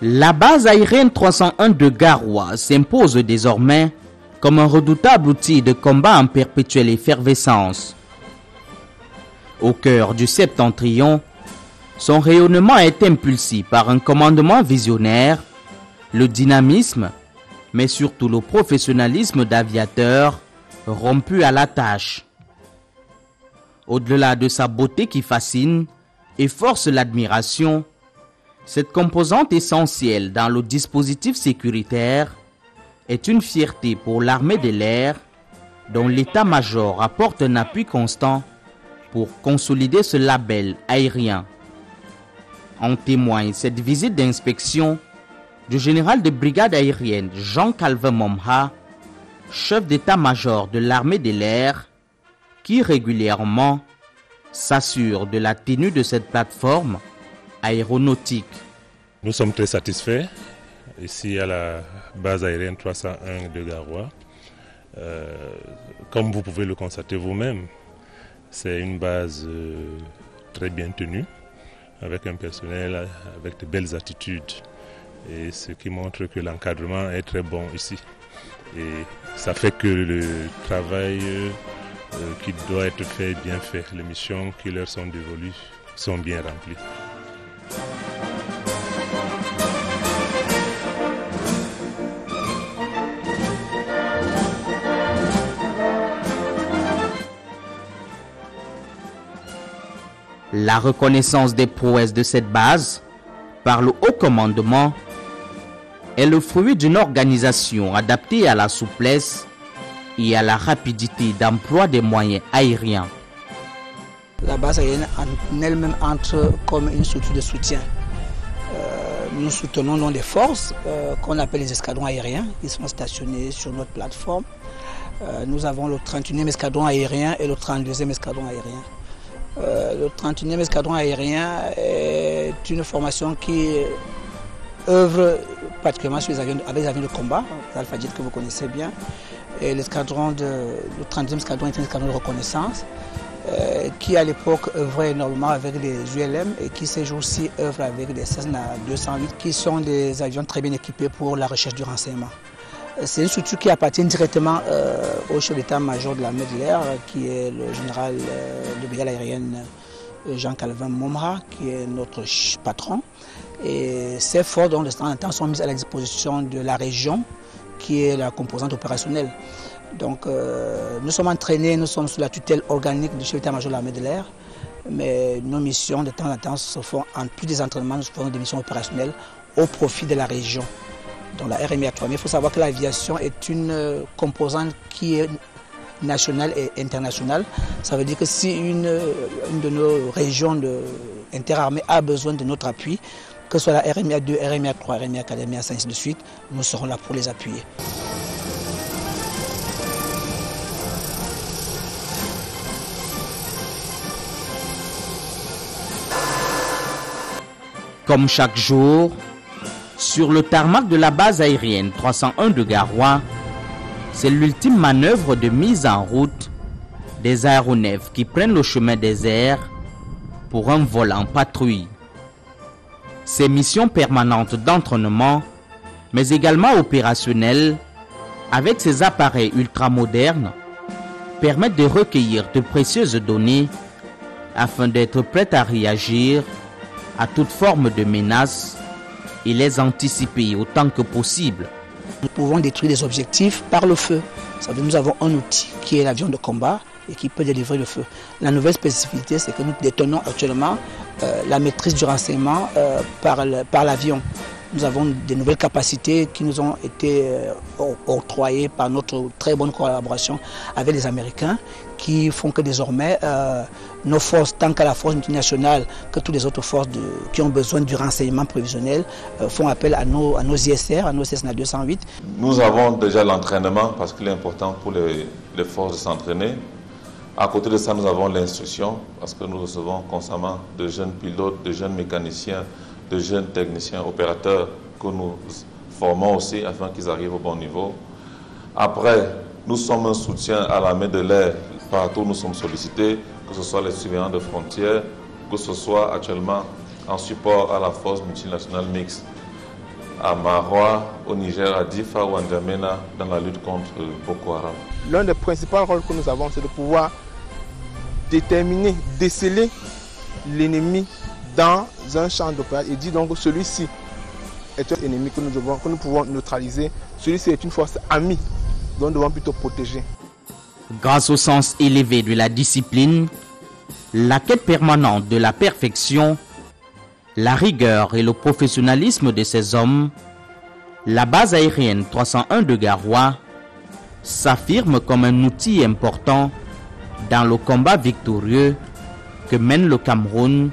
La base aérienne 301 de Garoua s'impose désormais comme un redoutable outil de combat en perpétuelle effervescence. Au cœur du septentrion, son rayonnement est impulsé par un commandement visionnaire, le dynamisme, mais surtout le professionnalisme d'aviateur rompu à la tâche. Au-delà de sa beauté qui fascine et force l'admiration, cette composante essentielle dans le dispositif sécuritaire est une fierté pour l'armée de l'air dont l'état-major apporte un appui constant pour consolider ce label aérien. En témoigne cette visite d'inspection du général de brigade aérienne Jean-Calvin Momha, chef d'état-major de l'armée de l'air, qui régulièrement s'assure de la tenue de cette plateforme aéronautique. Nous sommes très satisfaits ici à la base aérienne 301 de Garoua. Comme vous pouvez le constater vous-même, c'est une base très bien tenue, avec un personnel avec de belles attitudes, et ce qui montre que l'encadrement est très bon ici. Et ça fait que le travail qui doit être fait est bien fait. Les missions qui leur sont dévolues sont bien remplies. La reconnaissance des prouesses de cette base par le haut commandement est le fruit d'une organisation adaptée à la souplesse et à la rapidité d'emploi des moyens aériens. La base aérienne en elle-même entre comme une structure de soutien. Nous soutenons donc des forces qu'on appelle les escadrons aériens. Ils sont stationnés sur notre plateforme. Nous avons le 31e escadron aérien et le 32e escadron aérien. Le 31e escadron aérien est une formation qui œuvre particulièrement sur avec les avions de combat, l'Alpha Jet que vous connaissez bien. Et le 30e escadron est un escadron de reconnaissance qui à l'époque œuvrait énormément avec les ULM et qui ces jours-ci œuvre avec des Cessna 208 qui sont des avions très bien équipés pour la recherche du renseignement. C'est une structure qui appartient directement au chef d'état-major de l'armée de l'air, qui est le général de brigade aérienne Jean-Calvin Momha, qui est notre patron. Et ces forces, donc, de temps en temps, sont mises à la disposition de la région, qui est la composante opérationnelle. Donc, nous sommes entraînés, nous sommes sous la tutelle organique du chef d'état-major de l'armée de l'air, mais nos missions, de temps en temps, se font, en plus des entraînements, nous faisons des missions opérationnelles au profit de la région. Dans la RMIA 3. Mais il faut savoir que l'aviation est une composante qui est nationale et internationale. Ça veut dire que si une de nos régions interarmées a besoin de notre appui, que ce soit la RMIA 2, RMIA 3, RMIA 4, RMIA 5, ainsi de suite, nous serons là pour les appuyer. Comme chaque jour, sur le tarmac de la base aérienne 301 de Garoua, c'est l'ultime manœuvre de mise en route des aéronefs qui prennent le chemin des airs pour un vol en patrouille. Ces missions permanentes d'entraînement, mais également opérationnelles, avec ces appareils ultramodernes, permettent de recueillir de précieuses données afin d'être prêts à réagir à toute forme de menace et les anticiper autant que possible. Nous pouvons détruire les objectifs par le feu. Ça veut dire que nous avons un outil qui est l'avion de combat et qui peut délivrer le feu. La nouvelle spécificité, c'est que nous détenons actuellement la maîtrise du renseignement par l'avion. Nous avons des nouvelles capacités qui nous ont été octroyées par notre très bonne collaboration avec les Américains, qui font que désormais nos forces, tant qu'à la force multinationale que toutes les autres forces qui ont besoin du renseignement prévisionnel, font appel à nos ISR, à nos Cessna 208. Nous avons déjà l'entraînement parce qu'il est important pour les forces de s'entraîner. À côté de ça, nous avons l'instruction parce que nous recevons constamment de jeunes pilotes, de jeunes mécaniciens, de jeunes techniciens opérateurs que nous formons aussi afin qu'ils arrivent au bon niveau. Après, nous sommes un soutien à l'armée de l'air. Partout nous sommes sollicités, que ce soit les surveillants de frontières, que ce soit actuellement en support à la force multinationale mixte. à Maroua, au Niger, à Difa ou à N'Djamena dans la lutte contre Boko Haram. L'un des principaux rôles que nous avons, c'est de pouvoir déterminer, déceler l'ennemi dans un champ d'opération et dire donc que celui-ci est un ennemi que nous pouvons neutraliser, celui-ci est une force amie dont nous devons plutôt protéger. Grâce au sens élevé de la discipline, la quête permanente de la perfection, la rigueur et le professionnalisme de ces hommes, la base aérienne 301 de Garoua s'affirme comme un outil important dans le combat victorieux que mène le Cameroun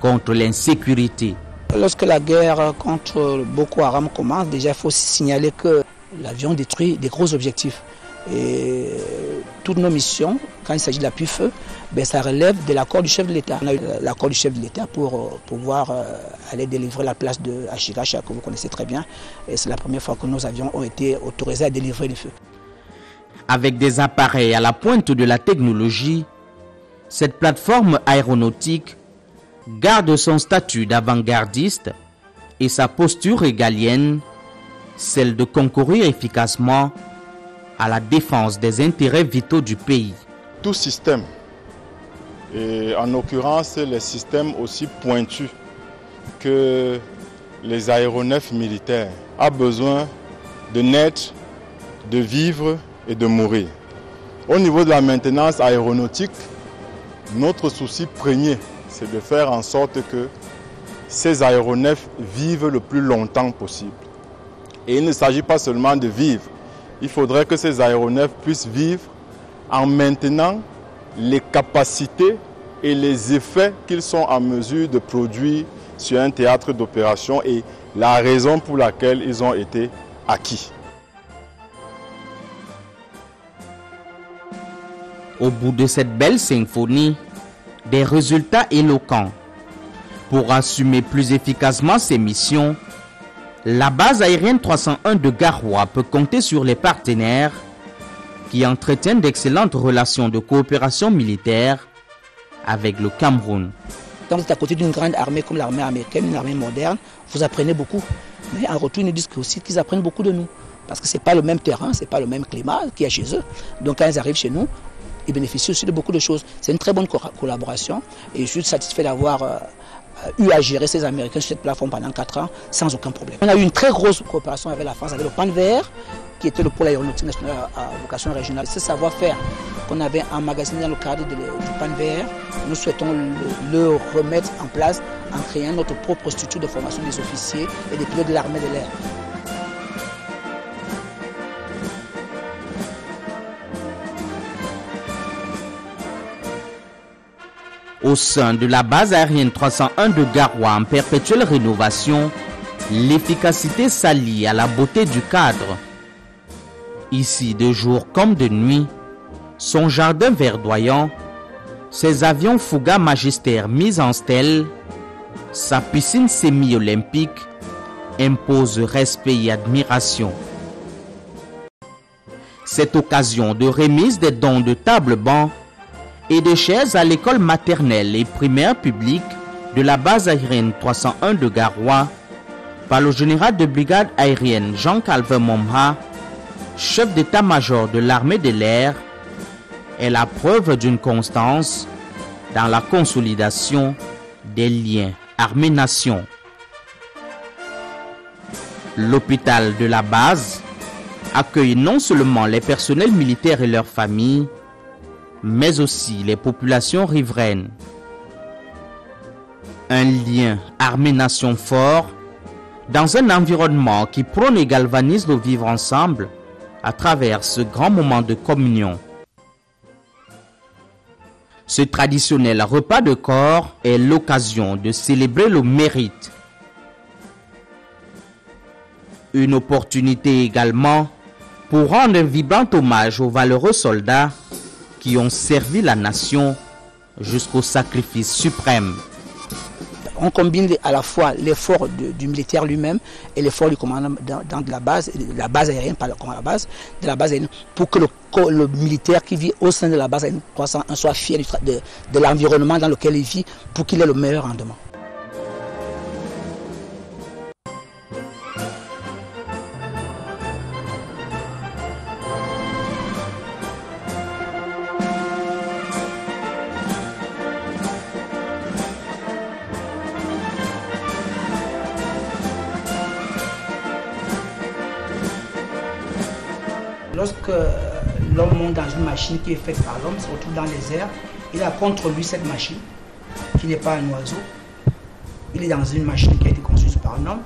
contre l'insécurité. Lorsque la guerre contre Boko Haram commence, déjà il faut signaler que l'avion détruit des gros objectifs. Et toutes nos missions, quand il s'agit de l'appui-feu, ça relève de l'accord du chef de l'État. On a eu l'accord du chef de l'État pour pouvoir aller délivrer la place de Achiracha, que vous connaissez très bien. Et c'est la première fois que nos avions ont été autorisés à délivrer les feux. Avec des appareils à la pointe de la technologie, cette plateforme aéronautique garde son statut d'avant-gardiste et sa posture régalienne, celle de concourir efficacement à la défense des intérêts vitaux du pays. Tout système, et en l'occurrence les systèmes aussi pointus que les aéronefs militaires, a besoin de naître, de vivre et de mourir. Au niveau de la maintenance aéronautique, notre souci premier, c'est de faire en sorte que ces aéronefs vivent le plus longtemps possible. Et il ne s'agit pas seulement de vivre. Il faudrait que ces aéronefs puissent vivre en maintenant les capacités et les effets qu'ils sont en mesure de produire sur un théâtre d'opération et la raison pour laquelle ils ont été acquis. Au bout de cette belle symphonie, des résultats éloquents. Pour assumer plus efficacement ses missions, la base aérienne 301 de Garoua peut compter sur les partenaires qui entretiennent d'excellentes relations de coopération militaire avec le Cameroun. Quand vous êtes à côté d'une grande armée comme l'armée américaine, une armée moderne, vous apprenez beaucoup. Mais en retour, ils nous disent aussi qu'ils apprennent beaucoup de nous. Parce que ce n'est pas le même terrain, ce n'est pas le même climat qu'il y a chez eux. Donc quand ils arrivent chez nous, ils bénéficient aussi de beaucoup de choses. C'est une très bonne collaboration et je suis satisfait d'avoir eu à gérer ces Américains sur cette plateforme pendant 4 ans sans aucun problème. On a eu une très grosse coopération avec la France, avec le PANVR, qui était le pôle aéronautique national à vocation régionale. Ce savoir-faire qu'on avait emmagasiné dans le cadre du PANVR, nous souhaitons le remettre en place en créant notre propre structure de formation des officiers et des pilotes de l'armée de l'air. Au sein de la base aérienne 301 de Garoua en perpétuelle rénovation, l'efficacité s'allie à la beauté du cadre. Ici, de jour comme de nuit, son jardin verdoyant, ses avions Fouga Magistère mis en stèle, sa piscine semi-olympique impose respect et admiration. Cette occasion de remise des dons de table-banc et de chaises à l'école maternelle et primaire publique de la base aérienne 301 de Garoua par le général de brigade aérienne Jean-Calvin Momha, chef d'état-major de l'armée de l'air, est la preuve d'une constance dans la consolidation des liens armée-nation. L'hôpital de la base accueille non seulement les personnels militaires et leurs familles, mais aussi les populations riveraines. Un lien armée-nation fort dans un environnement qui prône et galvanise le vivre ensemble à travers ce grand moment de communion. Ce traditionnel repas de corps est l'occasion de célébrer le mérite. Une opportunité également pour rendre un vibrant hommage aux valeureux soldats qui ont servi la nation jusqu'au sacrifice suprême. On combine à la fois l'effort du militaire lui-même et l'effort du commandant de la base aérienne, pas le commandant de la base aérienne, pour que le militaire qui vit au sein de la base aérienne 301 soit fier de l'environnement dans lequel il vit pour qu'il ait le meilleur rendement. que l'homme monte dans une machine qui est faite par l'homme, se retrouve dans les airs, il a contre lui cette machine, qui n'est pas un oiseau. Il est dans une machine qui a été construite par un homme.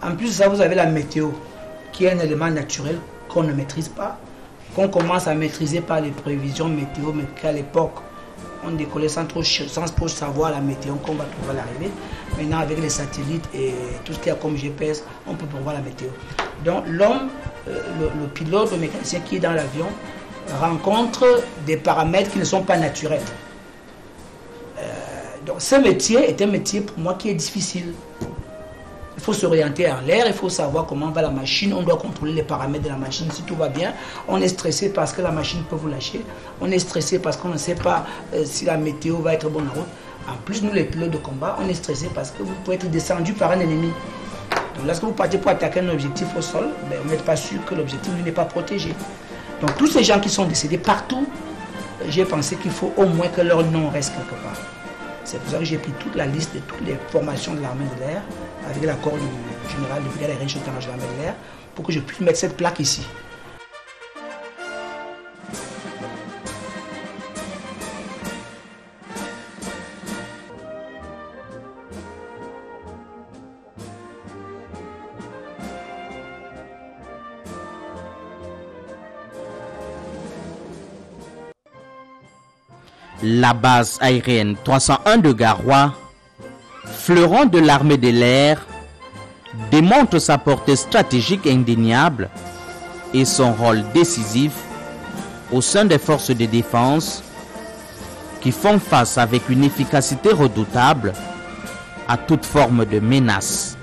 En plus de ça, vous avez la météo, qui est un élément naturel qu'on ne maîtrise pas, qu'on commence à maîtriser par les prévisions météo, mais qu'à l'époque, on décollait sans trop savoir la météo qu'on va trouver à l'arrivée. Maintenant, avec les satellites et tout ce qu'il y a comme GPS, on peut prévoir la météo. Donc l'homme, le pilote, le mécanicien qui est dans l'avion, rencontre des paramètres qui ne sont pas naturels. Donc ce métier est un métier pour moi qui est difficile. Il faut s'orienter en l'air, il faut savoir comment va la machine, on doit contrôler les paramètres de la machine. Si tout va bien, on est stressé parce que la machine peut vous lâcher, on est stressé parce qu'on ne sait pas si la météo va être bonne en route. En plus, nous les pilotes de combat, on est stressé parce que vous pouvez être descendu par un ennemi. Donc lorsque vous partez pour attaquer un objectif au sol, vous n'êtes pas sûr que l'objectif n'est pas protégé. Donc tous ces gens qui sont décédés partout, j'ai pensé qu'il faut au moins que leur nom reste quelque part. C'est pour ça que j'ai pris toute la liste de toutes les formations de l'armée de l'air, avec l'accord du général de brigade aérienne chef de l'armée de l'air, pour que je puisse mettre cette plaque ici. La base aérienne 301 de Garoua, fleuron de l'armée de l'air, démontre sa portée stratégique indéniable et son rôle décisif au sein des forces de défense qui font face avec une efficacité redoutable à toute forme de menace.